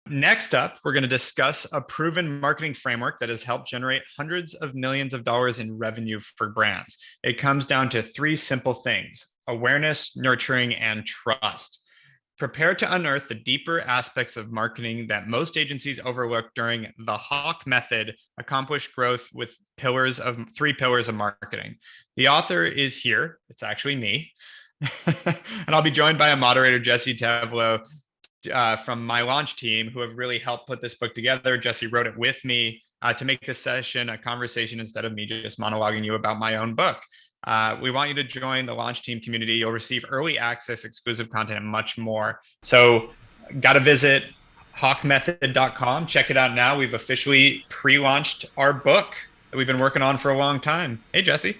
Next up, we're going to discuss a proven marketing framework that has helped generate hundreds of millions of dollars in revenue for brands. It comes down to three simple things: awareness, nurturing, and trust. Prepare to unearth the deeper aspects of marketing that most agencies overlook during the Hawke Method: accomplish growth with three pillars of marketing. The author is here. It's actually me. And I'll be joined by a moderator, Jesse Tevlo, from my launch team, who have really helped put this book together. Jesse wrote it with me to make this session a conversation instead of me just monologuing you about my own book. We want you to join the launch team community. You'll receive early access, exclusive content, and much more. So got to visit hawkemethod.com. Check it out now. We've officially pre-launched our book that we've been working on for a long time. Hey, Jesse.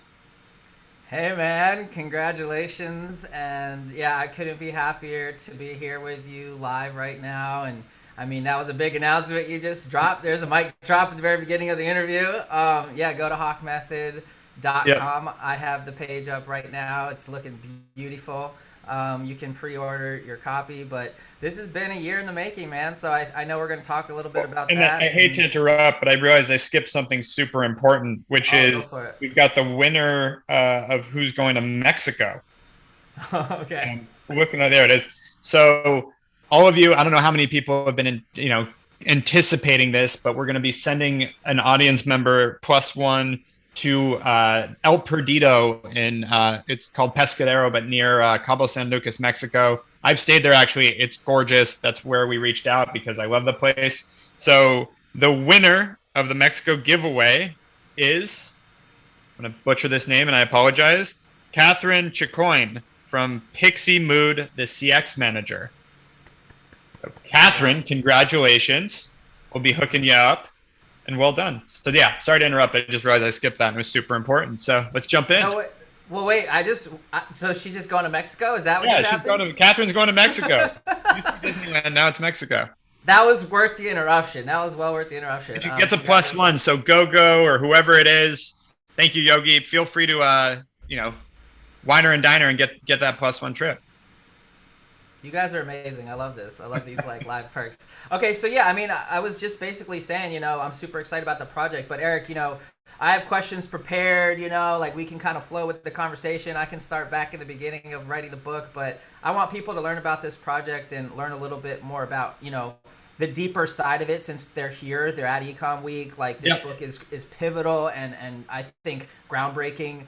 Hey man, congratulations. And yeah, I couldn't be happier to be here with you live right now. And I mean, that was a big announcement you just dropped. There's a mic drop at the very beginning of the interview. Yeah, go to hawkemethod.com. Yep. I have the page up right now. It's looking beautiful. You can pre-order your copy, but this has been a year in the making, man. So I know we're going to talk a little bit about And that. I hate to interrupt, but I realized I skipped something super important, which Oh, go is for it. we've got the winner of who's going to Mexico. Okay. And looking at there it is. So all of you, I don't know how many people have been anticipating this, but we're going to be sending an audience member plus one to El Perdido in it's called Pescadero, but near Cabo San Lucas, Mexico. I've stayed there actually. It's gorgeous. That's where we reached out because I love the place. So the winner of the Mexico giveaway is, I'm going to butcher this name and I apologize, Catherine Chicoine from Pixie Mood, the CX manager. So Catherine, congratulations. We'll be hooking you up. And well done. So yeah, sorry to interrupt. I just realized I skipped that and it was super important. So let's jump in. No, wait. Well, wait. So she's just going to Mexico? Is that what Yeah, just happened? Catherine's going to Mexico. Used to be Disneyland, now it's Mexico. That was worth the interruption. That was well worth the interruption. She gets a plus one. So go or whoever it is. Thank you, Yogi. Feel free to winer and diner and get that plus one trip. You guys are amazing. I love this. I love these like live perks. Okay, so yeah, I mean, I was just basically saying, I'm super excited about the project. But Erik, I have questions prepared. Like we can kind of flow with the conversation. I can start back in the beginning of writing the book, but I want people to learn about this project and learn a little bit more about, the deeper side of it since they're here. They're at eCom week. Like this book is pivotal and I think groundbreaking.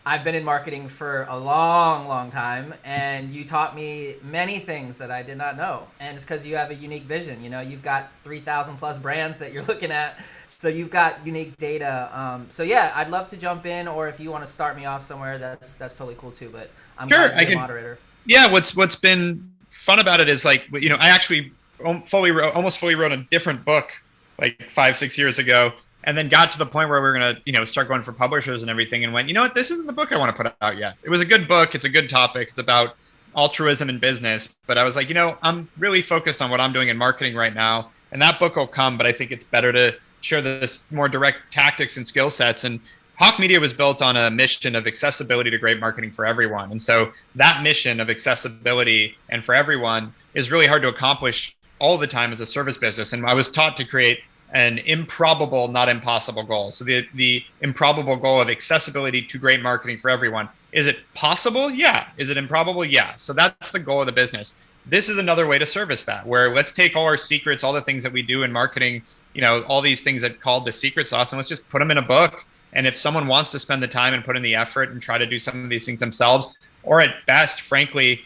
I've been in marketing for a long, long time, and you taught me many things that I did not know. And it's because you have a unique vision. You've got 3,000 plus brands that you're looking at, so you've got unique data. So yeah, I'd love to jump in, or if you want to start me off somewhere, that's totally cool too. But I'm Sure, glad to be a moderator. Yeah, what's been fun about it is I actually almost fully wrote a different book like 5-6 years ago. And then got to the point where we were going to, start going for publishers and everything and went, you know what, this isn't the book I want to put out yet. It was a good book. It's a good topic. It's about altruism in business. But I was like, I'm really focused on what I'm doing in marketing right now. And that book will come, but I think it's better to share this more direct tactics and skill sets. And Hawke Media was built on a mission of accessibility to great marketing for everyone. And so that mission of accessibility and for everyone is really hard to accomplish all the time as a service business. And I was taught to create an improbable, not impossible goal. So the improbable goal of accessibility to great marketing for everyone. Is it possible? Yeah. Is it improbable? Yeah. So that's the goal of the business. This is another way to service that, where let's take all our secrets, all the things that we do in marketing, all these things that called the secret sauce, and let's just put them in a book. And if someone wants to spend the time and put in the effort and try to do some of these things themselves, or at best, frankly,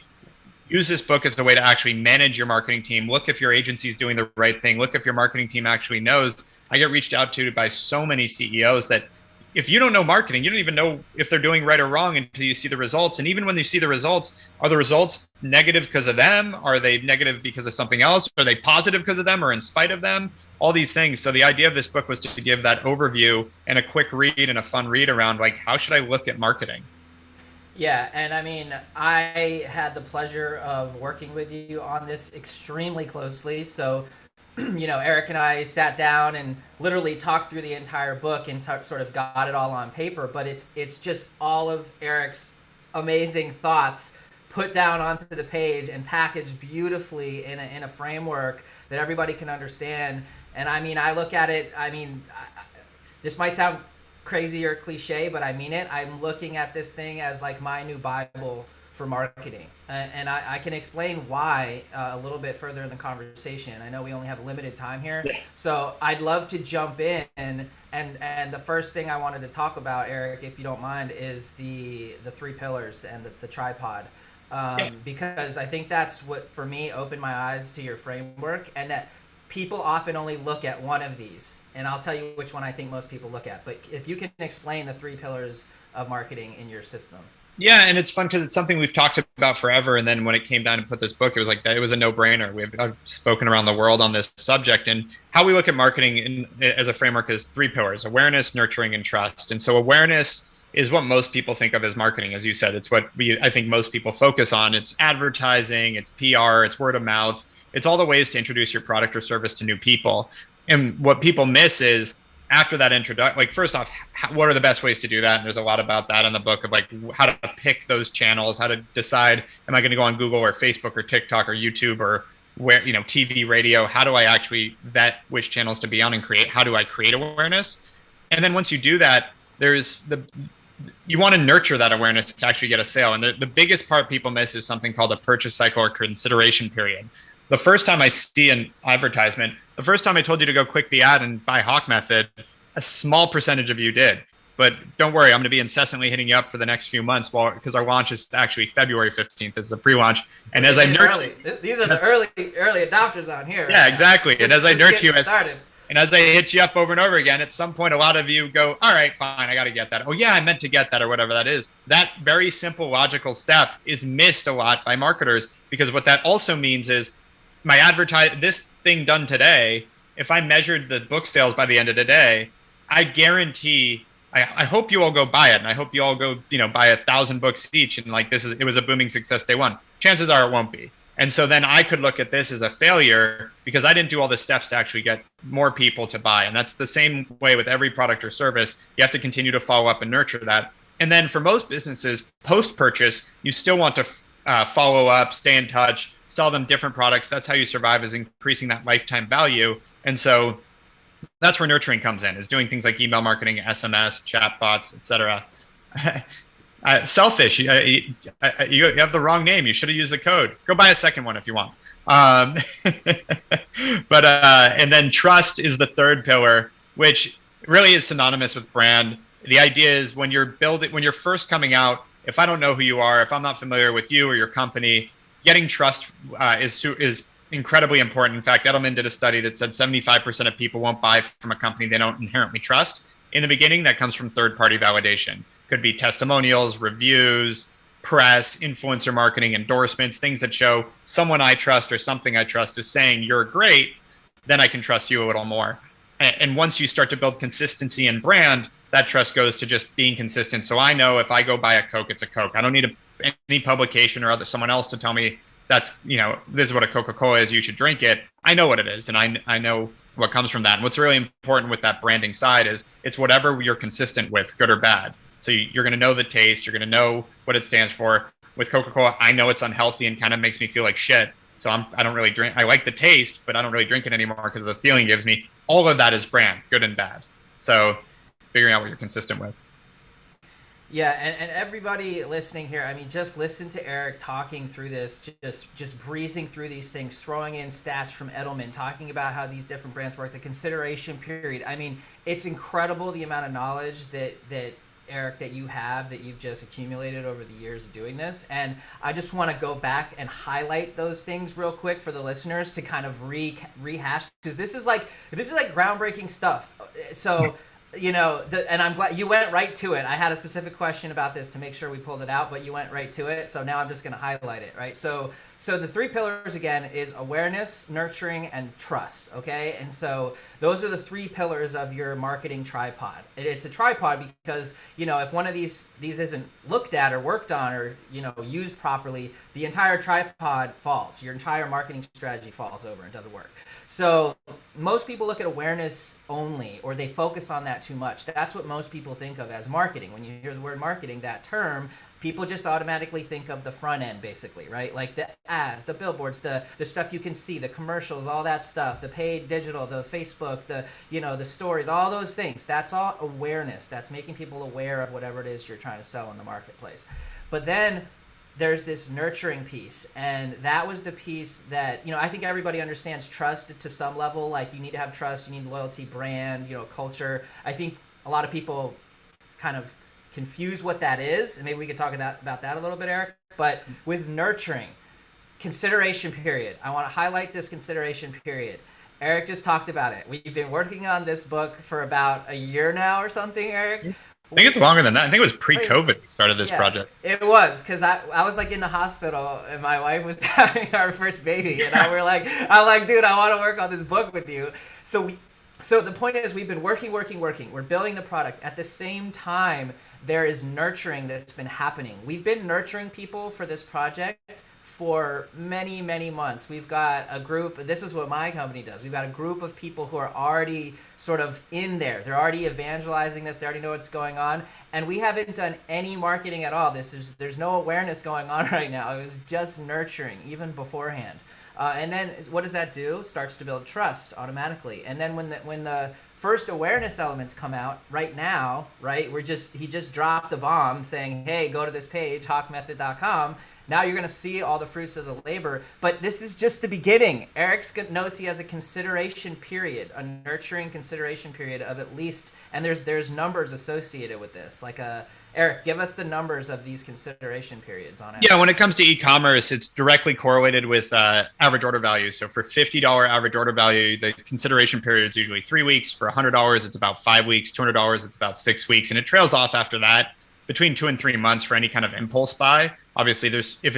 use this book as a way to actually manage your marketing team. Look if your agency is doing the right thing. Look if your marketing team actually knows. I get reached out to by so many CEOs that if you don't know marketing, you don't even know if they're doing right or wrong until you see the results. And even when you see the results, are the results negative because of them? Are they negative because of something else? Are they positive because of them or in spite of them? All these things. So the idea of this book was to give that overview and a quick read and a fun read around, like, how should I look at marketing? Yeah, and I mean, I had the pleasure of working with you on this extremely closely. So, Erik and I sat down and literally talked through the entire book and sort of got it all on paper. But it's just all of Erik's amazing thoughts put down onto the page and packaged beautifully in a framework that everybody can understand. And I mean, I look at it, this might sound crazy or cliche, but I mean it. I'm looking at this thing as like my new Bible for marketing. And I can explain why a little bit further in the conversation. I know we only have limited time here. Yeah. So I'd love to jump in. And the first thing I wanted to talk about, Erik, if you don't mind, is the 3 pillars and the tripod. Because I think that's what, for me, opened my eyes to your framework, and that people often only look at one of these. And I'll tell you which one I think most people look at. But if you can explain the 3 pillars of marketing in your system. Yeah, and it's fun because it's something we've talked about forever. And then when it came down to put this book, it was like that. It was a no-brainer. I've spoken around the world on this subject, and how we look at marketing as a framework is 3 pillars: awareness, nurturing, and trust. And so awareness is what most people think of as marketing. As you said, it's what I think most people focus on. It's advertising, it's PR, it's word of mouth. It's all the ways to introduce your product or service to new people. And what people miss is, after that introduction, like, first off, what are the best ways to do that? And there's a lot about that in the book, of like how to pick those channels, how to decide, am I going to go on Google or Facebook or TikTok or YouTube or where, TV, radio? How do I actually vet which channels to be on and how do I create awareness? And then once you do that, you want to nurture that awareness to actually get a sale. And the biggest part people miss is something called a purchase cycle or consideration period. The first time I see an advertisement, the first time I told you to go click the ad and buy Hawke Method, a small percentage of you did. But don't worry, I'm going to be incessantly hitting you up for the next few months, because our launch is actually February 15th. It's a pre-launch. And as I nurture, these are the early adopters on here. Yeah, right? Exactly. And as I nurture you, and as I hit you up over and over again, at some point, a lot of you go, all right, fine, I got to get that. Oh yeah, I meant to get that, or whatever that is. That very simple logical step is missed a lot by marketers, because what that also means is, this thing done today, if I measured the book sales by the end of the day, I guarantee, I hope you all go buy it, and I hope you all go, buy 1,000 books each, and like it was a booming success day one. Chances are it won't be. And so then I could look at this as a failure, because I didn't do all the steps to actually get more people to buy. And that's the same way with every product or service. You have to continue to follow up and nurture that. And then for most businesses, post-purchase, you still want to follow up, stay in touch, sell them different products. That's how you survive, is increasing that lifetime value. And so that's where nurturing comes in, is doing things like email marketing, SMS, chatbots, etc. Selfish. You have the wrong name. You should have used the code. Go buy a second one if you want. But and then trust is the 3rd pillar, which really is synonymous with brand. The idea is, when you're first coming out, if I don't know who you are, if I'm not familiar with you or your company, getting trust is incredibly important. In fact, Edelman did a study that said 75% of people won't buy from a company they don't inherently trust. In the beginning, that comes from third-party validation. Could be testimonials, reviews, press, influencer marketing, endorsements, things that show someone I trust or something I trust is saying you're great, then I can trust you a little more. And once you start to build consistency in brand, that trust goes to just being consistent. So I know if I go buy a Coke, it's a Coke. I don't need any publication or someone else to tell me this is what a Coca-Cola is, you should drink it. I know what it is, and I know what comes from that. And what's really important with that branding side is it's whatever you're consistent with, good or bad. So you're going to know the taste, you're going to know what it stands for. With Coca-Cola, I know it's unhealthy and kind of makes me feel like shit. So I don't really drink. I like the taste, but I don't really drink it anymore because of the feeling it gives me. All of that is brand, good and bad. So figuring out what you're consistent with. Yeah, and everybody listening here, I mean, just listen to Erik talking through this, just breezing through these things, throwing in stats from Edelman, talking about how these different brands work, the consideration period. I mean, it's incredible the amount of knowledge that Erik, that you've just accumulated over the years of doing this. And I just want to go back and highlight those things real quick for the listeners to kind of rehash, because this is like groundbreaking stuff. So and I'm glad you went right to it. I had a specific question about this to make sure we pulled it out, but you went right to it. So now I'm just going to highlight it, right? So the 3 pillars, again, is awareness, nurturing, and trust, okay? And so those are the 3 pillars of your marketing tripod. It's a tripod because, if one of these isn't looked at or worked on or, used properly, the entire tripod falls. Your entire marketing strategy falls over and doesn't work. So most people look at awareness only, or they focus on that too much. That's what most people think of as marketing. When you hear the word marketing, that term, people just automatically think of the front end, basically, right? Like the ads, the billboards, the stuff you can see, the commercials, all that stuff, the paid digital, the Facebook, the the stories, all those things. That's all awareness. That's making people aware of whatever it is you're trying to sell in the marketplace. But then there's this nurturing piece, and that was the piece that I think everybody understands trust to some level. Like, you need to have trust, you need loyalty, brand, culture. I think a lot of people kind of confuse what that is, and maybe we could talk about that a little bit, Erik. But with nurturing, consideration period, I want to highlight this consideration period. Erik just talked about it. We've been working on this book for about a year now or something, Erik. I think it's longer than that. I think it was pre-COVID we started this project. It was, because I was like in the hospital and my wife was having our first baby, and I'm like, dude, I want to work on this book with you. So the point is, we've been working. We're building the product. At the same time, there is nurturing that's been happening. We've been nurturing people for this project for many, many months. We've got a group, this is what my company does. We've got a group of people who are already sort of in there. They're already evangelizing this. They already know what's going on. And we haven't done any marketing at all. There's no awareness going on right now. It was just nurturing, even beforehand. And then what does that do? Starts to build trust automatically. And then when the first awareness elements come out right now, right, he just dropped the bomb saying, hey, go to this page, hawkemethod.com. Now you're going to see all the fruits of the labor. But this is just the beginning. Erik knows he has a consideration period, a nurturing consideration period of at least, and there's numbers associated with this. Like, Erik, give us the numbers of these consideration periods on it. Yeah, when it comes to e-commerce, it's directly correlated with average order value. So for $50 average order value, the consideration period is usually 3 weeks. For $100, it's about 5 weeks. $200, it's about 6 weeks. And it trails off after that, between 2 and 3 months for any kind of impulse buy. Obviously, if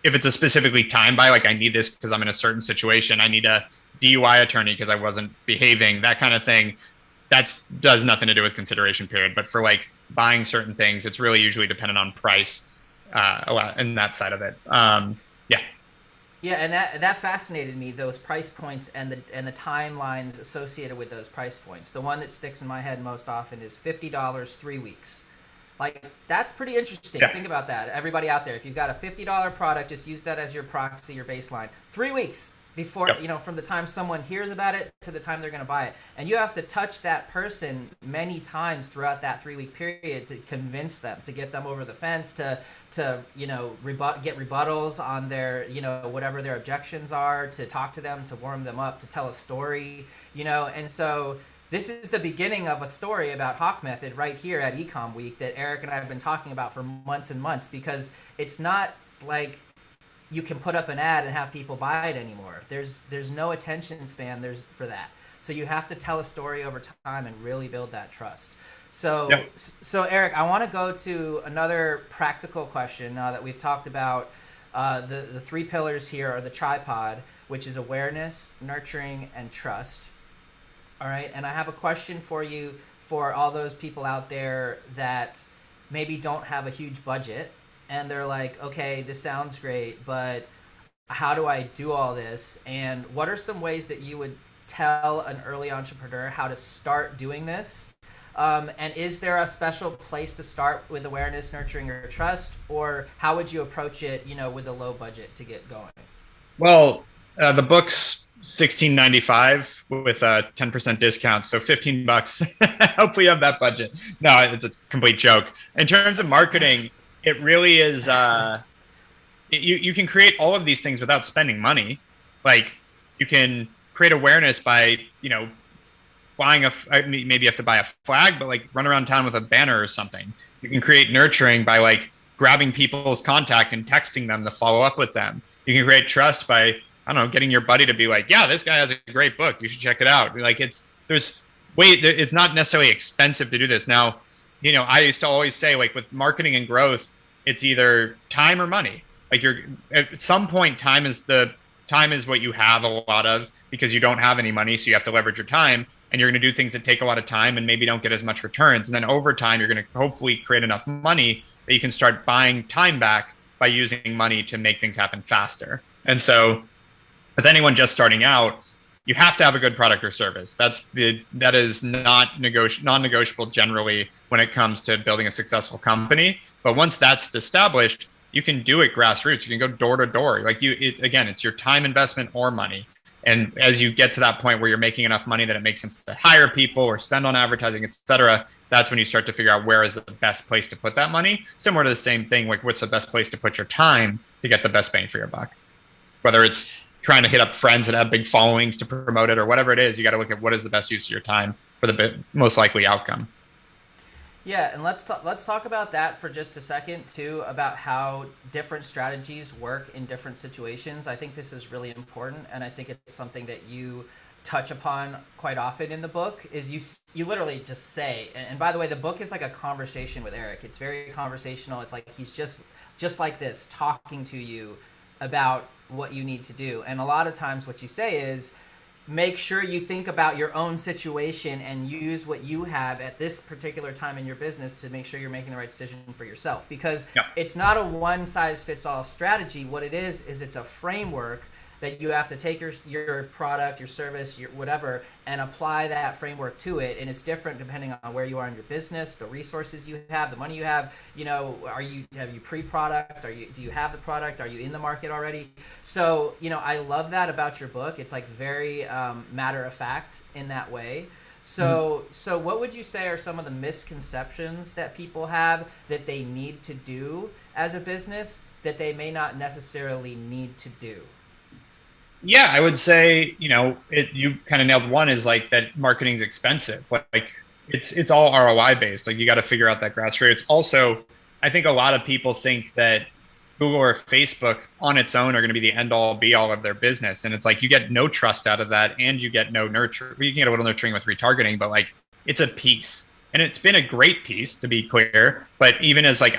it's a specifically time buy, like I need this because I'm in a certain situation, I need a DUI attorney because I wasn't behaving, that kind of thing, that does nothing to do with consideration period. But for like buying certain things, it's really usually dependent on price, a lot, and that side of it. Yeah, and that fascinated me, those price points and the timelines associated with those price points. The one that sticks in my head most often is $50, 3 weeks. Like, that's pretty interesting. Yeah. Think about that. Everybody out there, if you've got a $50 product, just use that as your proxy, your baseline. 3 weeks before, from the time someone hears about it to the time they're going to buy it. And you have to touch that person many times throughout that 3 week period to convince them, to get them over the fence, to get rebuttals on their, whatever their objections are, to talk to them, to warm them up, to tell a story, and so this is the beginning of a story about Hawke Method right here at eCom Week that Erik and I have been talking about for months and months, because it's not like you can put up an ad and have people buy it anymore. There's no attention span for that. So you have to tell a story over time and really build that trust. So Erik, I want to go to another practical question now that we've talked about the 3 pillars here, or the tripod, which is awareness, nurturing, and trust. All right, and I have a question for you, for all those people out there that maybe don't have a huge budget, and they're like, okay, this sounds great, but how do I do all this? And what are some ways that you would tell an early entrepreneur how to start doing this? And is there a special place to start with awareness, nurturing, or trust? Or how would you approach it, with a low budget to get going? Well, the book's $16.95 with a 10% discount, so $15. Hopefully you have that budget. No, it's a complete joke. In terms of marketing, it really is. You can create all of these things without spending money. Like, you can create awareness by buying maybe you have to buy a flag, but like run around town with a banner or something. You can create nurturing by like grabbing people's contact and texting them to follow up with them. You can create trust by, I don't know, getting your buddy to be like, yeah, this guy has a great book, you should check it out. Like, it's not necessarily expensive to do this. Now, I used to always say, like, with marketing and growth, it's either time or money. Like, at some point, time is what you have a lot of, because you don't have any money, so you have to leverage your time, and you're going to do things that take a lot of time and maybe don't get as much returns. And then over time, you're going to hopefully create enough money that you can start buying time back by using money to make things happen faster. And so with anyone just starting out, you have to have a good product or service. That is non-negotiable generally when it comes to building a successful company. But once that's established, you can do it grassroots. You can go door to door. Like again, it's your time investment or money. And as you get to that point where you're making enough money that it makes sense to hire people or spend on advertising, et cetera, that's when you start to figure out where is the best place to put that money. Similar to the same thing, like what's the best place to put your time to get the best bang for your buck. Whether it's trying to hit up friends that have big followings to promote it or whatever it is, you got to look at what is the best use of your time for the most likely outcome. Yeah, and let's talk about that for just a second too, about how different strategies work in different situations. I think this is really important, and I think it's something that you touch upon quite often in the book. Is you literally just say, and by the way, the book is like a conversation with Erik. It's very conversational. It's like he's just like this, talking to you about what you need to do. And a lot of times, what you say is, make sure you think about your own situation and use what you have at this particular time in your business to make sure you're making the right decision for yourself. Because it's not a one-size-fits-all strategy. What it is it's a framework that you have to take your product, your service, your whatever, and apply that framework to it. And it's different depending on where you are in your business, the resources you have, the money you have. You know, have you pre-product? Do you have the product? Are you in the market already? So, you know, I love that about your book. It's like very matter of fact in that way. So what would you say are some of the misconceptions that people have that they need to do as a business that they may not necessarily need to do? Yeah, I would say, you know, you kind of nailed one, is like that marketing is expensive. Like it's all ROI based. Like you got to figure out that grassroots. Also, I think a lot of people think that Google or Facebook on its own are going to be the end all be all of their business. And it's like, you get no trust out of that, and you get no nurture. You can get a little nurturing with retargeting, but like it's a piece. And it's been a great piece, to be clear. But even as like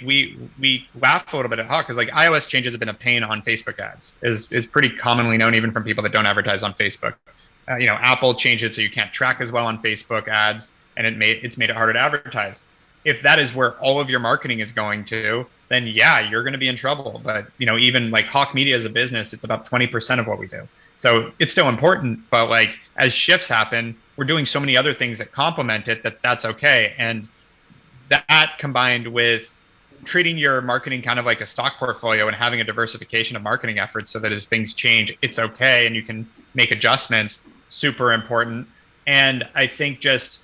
we laugh a little bit at Hawke, because like iOS changes have been a pain on Facebook ads, is pretty commonly known even from people that don't advertise on Facebook. You know, Apple changed it so you can't track as well on Facebook ads, and it's made it harder to advertise. If that is where all of your marketing is going to, then yeah, you're going to be in trouble. But you know, even like Hawke Media as a business, it's about 20% of what we do. So it's still important, but like as shifts happen, we're doing so many other things that complement it that's okay. And that combined with treating your marketing kind of like a stock portfolio and having a diversification of marketing efforts so that as things change, it's okay and you can make adjustments, super important. And I think just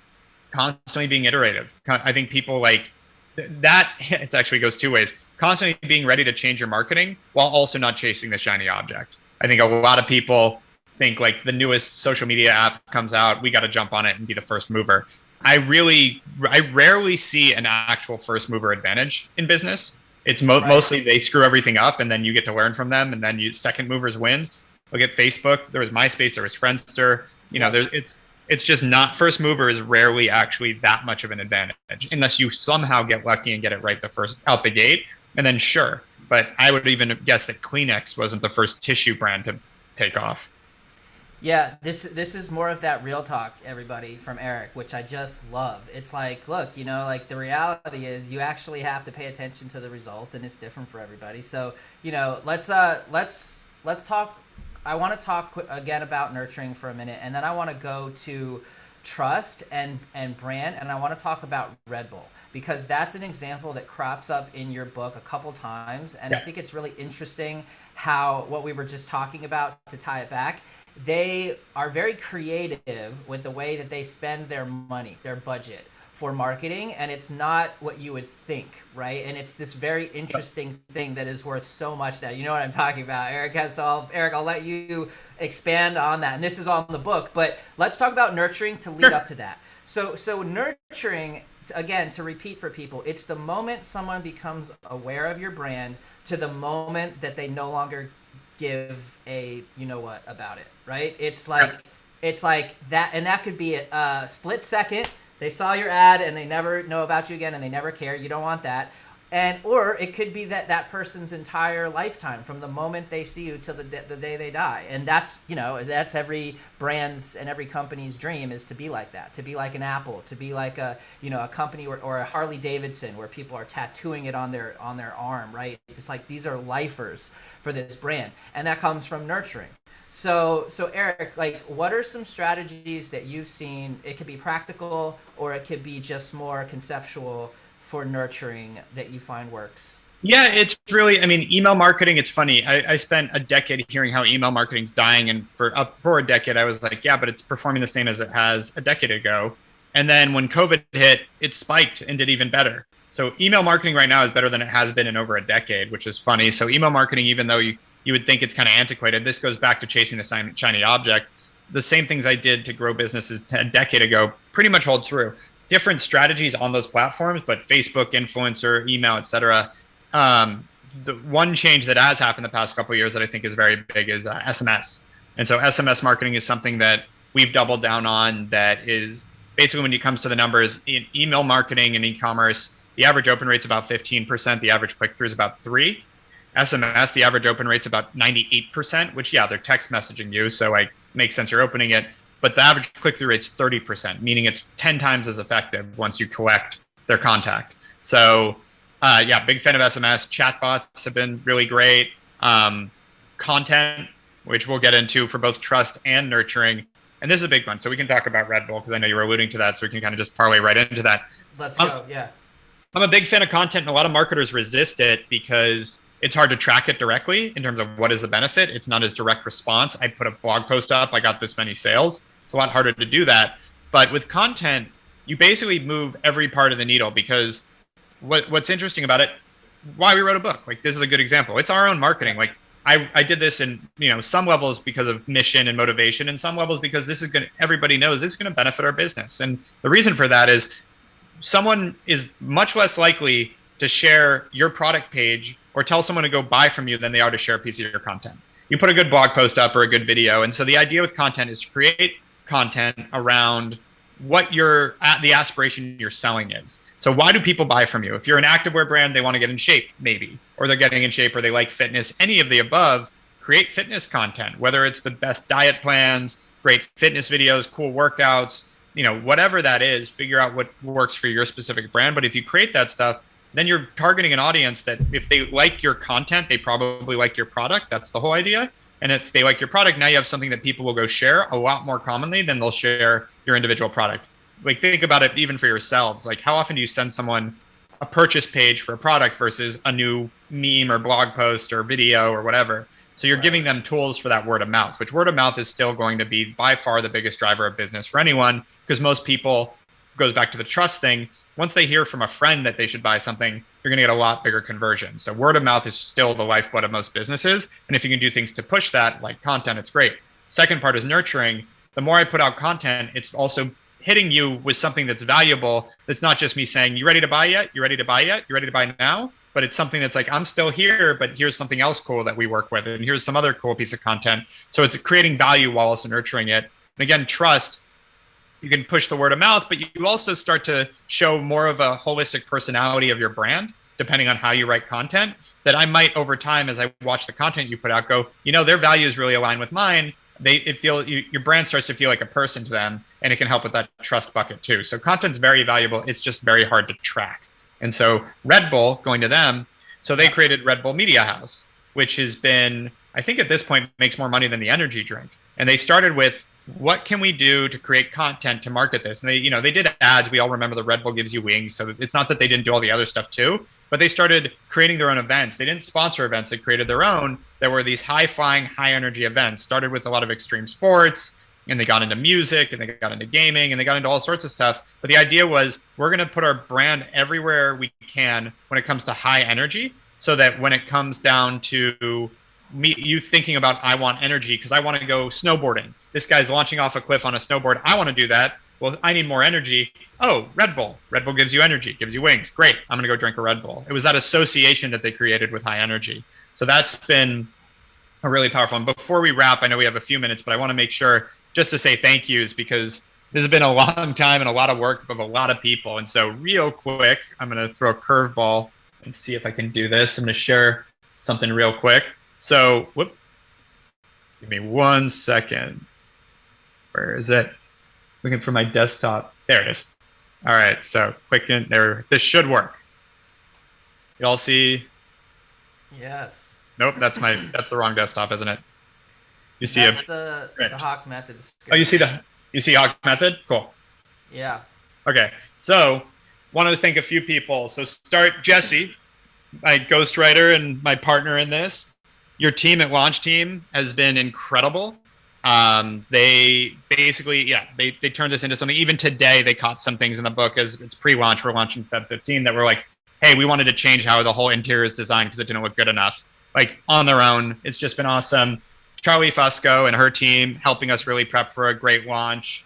constantly being iterative. I think people like that, it actually goes two ways. Constantly being ready to change your marketing while also not chasing the shiny object. I think a lot of people think like the newest social media app comes out, we got to jump on it and be the first mover. I rarely see an actual first mover advantage in business. It's mostly they screw everything up and then you get to learn from them, and then second movers wins. Look at Facebook. There was MySpace, there was Friendster. You know, it's just not, first mover is rarely actually that much of an advantage unless you somehow get lucky and get it right the first out the gate. And then sure. But I would even guess that Kleenex wasn't the first tissue brand to take off. Yeah, this is more of that real talk, everybody, from Erik, which I just love. It's like, look, you know, like the reality is you actually have to pay attention to the results, and it's different for everybody. So, you know, let's talk. I want to talk again about nurturing for a minute, and then I want to go to trust and brand, and I want to talk about Red Bull, because that's an example that crops up in your book a couple times, and I think it's really interesting how what we were just talking about, to tie it back, they are very creative with the way that they spend their money, their budget for marketing, and it's not what you would think, right? And it's this very interesting thing that is worth so much. That, you know what I'm talking about. Erik, I'll let you expand on that. And this is on the book, but let's talk about nurturing to lead up to that. So nurturing, again, to repeat for people, it's the moment someone becomes aware of your brand to the moment that they no longer give a you know what about it, right? It's like that, and that could be a split second. They saw your ad and they never know about you again, and they never care. You don't want that. Or it could be that person's entire lifetime, from the moment they see you till the day they die. And that's, you know, that's every brand's and every company's dream, is to be like that, to be like an Apple, to be like a company or a Harley Davidson, where people are tattooing it on their arm, right? It's like these are lifers for this brand, and that comes from nurturing. So Erik, like, what are some strategies that you've seen? It could be practical, or it could be just more conceptual for nurturing that you find works. Yeah, it's really, I mean, email marketing, it's funny. I spent a decade hearing how email marketing's dying. And for a decade, I was like, yeah, but it's performing the same as it has a decade ago. And then when COVID hit, it spiked and did even better. So email marketing right now is better than it has been in over a decade, which is funny. So email marketing, even though you would think it's kind of antiquated, this goes back to chasing the shiny object. The same things I did to grow businesses a decade ago pretty much hold true. Different strategies on those platforms, but Facebook, influencer, email, et cetera. The one change that has happened the past couple of years that I think is very big is SMS. And so SMS marketing is something that we've doubled down on. That is basically, when it comes to the numbers in email marketing and e-commerce, the average open rate's about 15%. The average click-through is about 3%. SMS, the average open rate's about 98%, which, yeah, they're text messaging you, so it makes sense you're opening it. But the average click-through rate's 30%, meaning it's 10 times as effective once you collect their contact. So yeah, big fan of SMS. Chatbots have been really great. Content, which we'll get into for both trust and nurturing. And this is a big one. So we can talk about Red Bull because I know you were alluding to that. So we can kind of just parlay right into that. Let's go. Yeah. I'm a big fan of content, and a lot of marketers resist it because it's hard to track it directly in terms of what is the benefit. It's not as direct response. I put a blog post up, I got this many sales. It's a lot harder to do that. But with content, you basically move every part of the needle, because what's interesting about it, why we wrote a book, like this is a good example. It's our own marketing. Like I did this in, some levels because of mission and motivation, and some levels because everybody knows this is going to benefit our business. And the reason for that is someone is much less likely to share your product page or tell someone to go buy from you than they are to share a piece of your content. You put a good blog post up or a good video. And so the idea with content is to create content around what the aspiration you're selling is. So why do people buy from you? If you're an activewear brand, they want to get in shape, maybe, or they're getting in shape, or they like fitness, any of the above. Create fitness content, whether it's the best diet plans, great fitness videos, cool workouts, whatever that is. Figure out what works for your specific brand. But if you create that stuff, then you're targeting an audience that if they like your content, they probably like your product. That's the whole idea. And if they like your product, now you have something that people will go share a lot more commonly than they'll share your individual product. Like, think about it even for yourselves. Like, how often do you send someone a purchase page for a product versus a new meme or blog post or video or whatever? So you're giving them tools for that word of mouth, which word of mouth is still going to be by far the biggest driver of business for anyone, because most people, goes back to the trust thing, once they hear from a friend that they should buy something, you're going to get a lot bigger conversion. So word of mouth is still the lifeblood of most businesses. And if you can do things to push that, like content, it's great. Second part is nurturing. The more I put out content, it's also hitting you with something that's valuable. That's not just me saying, you ready to buy yet? You ready to buy yet? You ready to buy now? But it's something that's like, I'm still here, but here's something else cool that we work with. And here's some other cool piece of content. So it's creating value while also nurturing it. And again, trust. You can push the word of mouth, but you also start to show more of a holistic personality of your brand, depending on how you write content, that I might over time, as I watch the content you put out, go, their values really align with mine. Your brand starts to feel like a person to them, and it can help with that trust bucket too. So content's very valuable. It's just very hard to track. And so Red Bull, going to them, so they created Red Bull Media House, which has been, I think at this point, makes more money than the energy drink. And they started with, what can we do to create content to market this? And they did ads. We all remember the Red Bull gives you wings. So it's not that they didn't do all the other stuff too, but they started creating their own events. They didn't sponsor events. They created their own. There were these high flying, high energy events. Started with a lot of extreme sports, and they got into music, and they got into gaming, and they got into all sorts of stuff. But the idea was, we're going to put our brand everywhere we can when it comes to high energy, so that when it comes down to you thinking about, I want energy because I want to go snowboarding. This guy's launching off a cliff on a snowboard. I want to do that. Well, I need more energy. Oh, Red Bull. Red Bull gives you energy, gives you wings. Great. I'm going to go drink a Red Bull. It was that association that they created with high energy. So that's been a really powerful one. Before we wrap, I know we have a few minutes, but I want to make sure just to say thank yous, because this has been a long time and a lot of work of a lot of people. And so real quick, I'm going to throw a curveball and see if I can do this. I'm going to share something real quick. So, give me 1 second. Where is it? Looking for my desktop. There it is. All right, so click in there. This should work. You all see? Yes. Nope, that's the wrong desktop, isn't it? You see That's the Hawke Method script. Oh, you see Hawke Method? Cool. Yeah. Okay. So wanted to thank a few people. So start Jesse, my ghostwriter and my partner in this. Your team at Launch Team has been incredible. They basically, they turned this into something. Even today, they caught some things in the book as it's pre-launch. We're launching Feb 15 that were like, hey, we wanted to change how the whole interior is designed because it didn't look good enough. Like on their own, it's just been awesome. Charlie Fusco and her team helping us really prep for a great launch.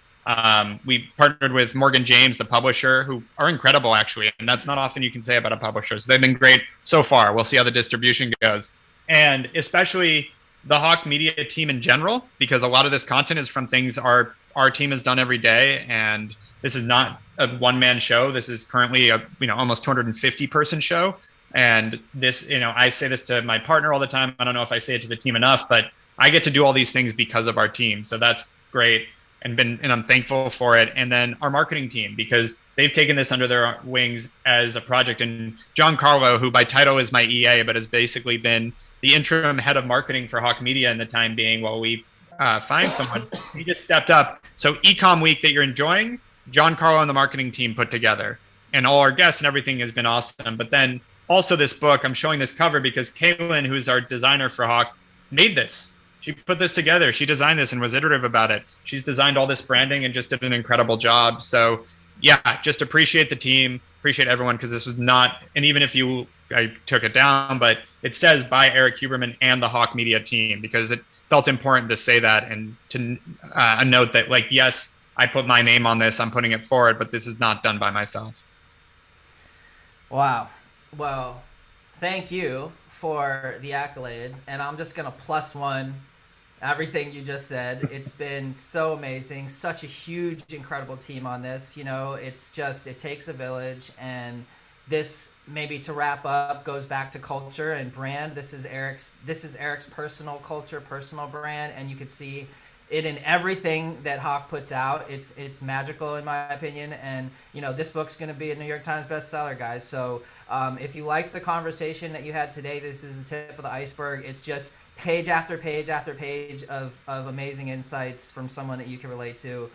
We partnered with Morgan James, the publisher, who are incredible, actually. And that's not often you can say about a publisher. So they've been great so far. We'll see how the distribution goes. And especially the Hawke Media team in general, because a lot of this content is from things our team has done every day. And this is not a one-man show. This is currently a almost 250 person show. And this, I say this to my partner all the time. I don't know if I say it to the team enough, but I get to do all these things because of our team. So that's great. And I'm thankful for it. And then our marketing team, because they've taken this under their wings as a project. And John Carlo, who by title is my EA, but has basically been the interim head of marketing for Hawke Media in the time being while we find someone, he just stepped up. So eCom week that you're enjoying, John Carlo and the marketing team put together, and all our guests and everything has been awesome. But then also this book, I'm showing this cover because Kaylin, who's our designer for Hawke, made this. She put this together. She designed this and was iterative about it. She's designed all this branding and just did an incredible job. So yeah, just appreciate the team, appreciate everyone, because this is not, and even if I took it down, but it says by Erik Huberman and the Hawke Media team, because it felt important to say that and to note that, like, yes, I put my name on this, I'm putting it forward, but this is not done by myself. Wow. Well, thank you for the accolades, and I'm just going to +1 everything you just said. It's been so amazing, such a huge, incredible team on this. It's just, it takes a village, and this, maybe to wrap up, goes back to culture and brand. This is Erik's personal culture, personal brand, and you could see it in everything that Hawke puts out. It's magical in my opinion, and this book's going to be a New York Times bestseller, guys. So if you liked the conversation that you had today, this is the tip of the iceberg. It's just page after page after page of amazing insights from someone that you can relate to,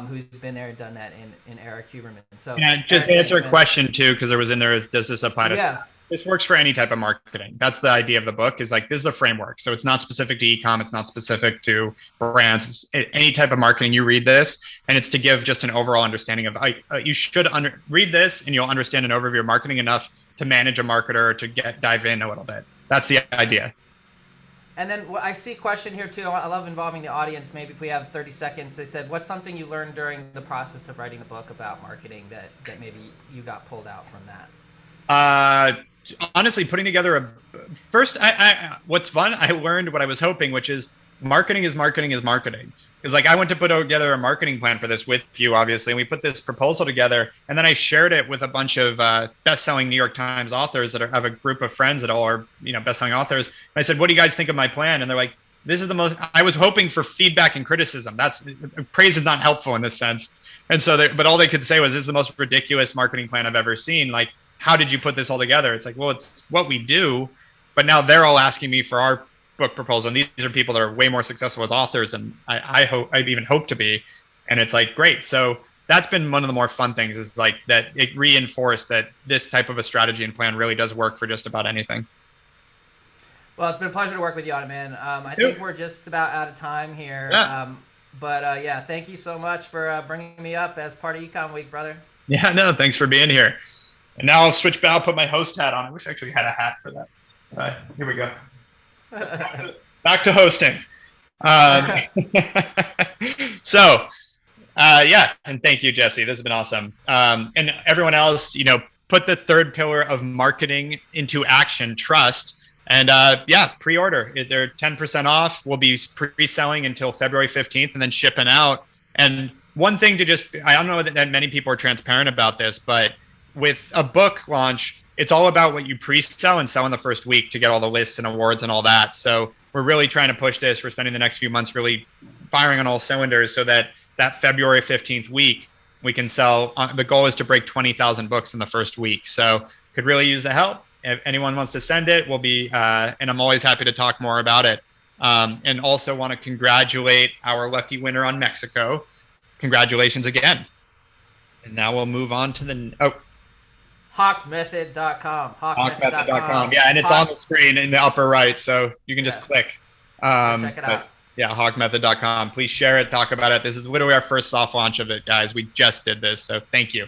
who's been there and done that in Erik Huberman. So yeah, just Erik, answer a question too, because there was in there, does this apply to this works for any type of marketing. That's the idea of the book, is like, this is the framework. So it's not specific to e-com. It's not specific to brands. It's any type of marketing. You read this, and it's to give just an overall understanding of, you should read this and you'll understand an overview of marketing enough to manage a marketer, to dive in a little bit. That's the idea. And then I see a question here too. I love involving the audience. Maybe if we have 30 seconds, they said, what's something you learned during the process of writing the book about marketing that maybe you got pulled out from that? Honestly, putting together first, what's fun, I learned what I was hoping, which is marketing is marketing is marketing. Because like, I went to put together a marketing plan for this with you, obviously, and we put this proposal together, and then I shared it with a bunch of best-selling New York Times authors that have a group of friends that all are, best-selling authors. And I said, what do you guys think of my plan? And they're like, this is the most, I was hoping for feedback and criticism. Praise is not helpful in this sense. And so, but all they could say was, this is the most ridiculous marketing plan I've ever seen. Like, how did you put this all together? It's like, well, it's what we do, but now they're all asking me for our book proposal. And these are people that are way more successful as authors, and I even hope to be. And it's like, great. So that's been one of the more fun things, is like that it reinforced that this type of a strategy and plan really does work for just about anything. Well, it's been a pleasure to work with you on it, man. I think we're just about out of time here. Yeah. But thank you so much for bringing me up as part of eCom Week, brother. Yeah, no, thanks for being here. And now I'll switch back. I'll put my host hat on. I wish I actually had a hat for that. Here we go. Back to hosting. And thank you, Jesse. This has been awesome. And everyone else, put the third pillar of marketing into action, trust. And pre-order. They're 10% off. We'll be pre-selling until February 15th and then shipping out. And one thing I don't know that many people are transparent about this, but with a book launch, it's all about what you pre-sell and sell in the first week to get all the lists and awards and all that. So we're really trying to push this. We're spending the next few months really firing on all cylinders so that February 15th week, we can sell. The goal is to break 20,000 books in the first week. So could really use the help. If anyone wants to send it, we'll be, and I'm always happy to talk more about it. And also want to congratulate our lucky winner on Mexico. Congratulations again. And now we'll move on to the HawkeMethod.com. HawkeMethod.com. Yeah, and it's on the screen in the upper right, so you can just click. Check it out. Yeah, HawkeMethod.com. Please share it, talk about it. This is literally our first soft launch of it, guys. We just did this, so thank you.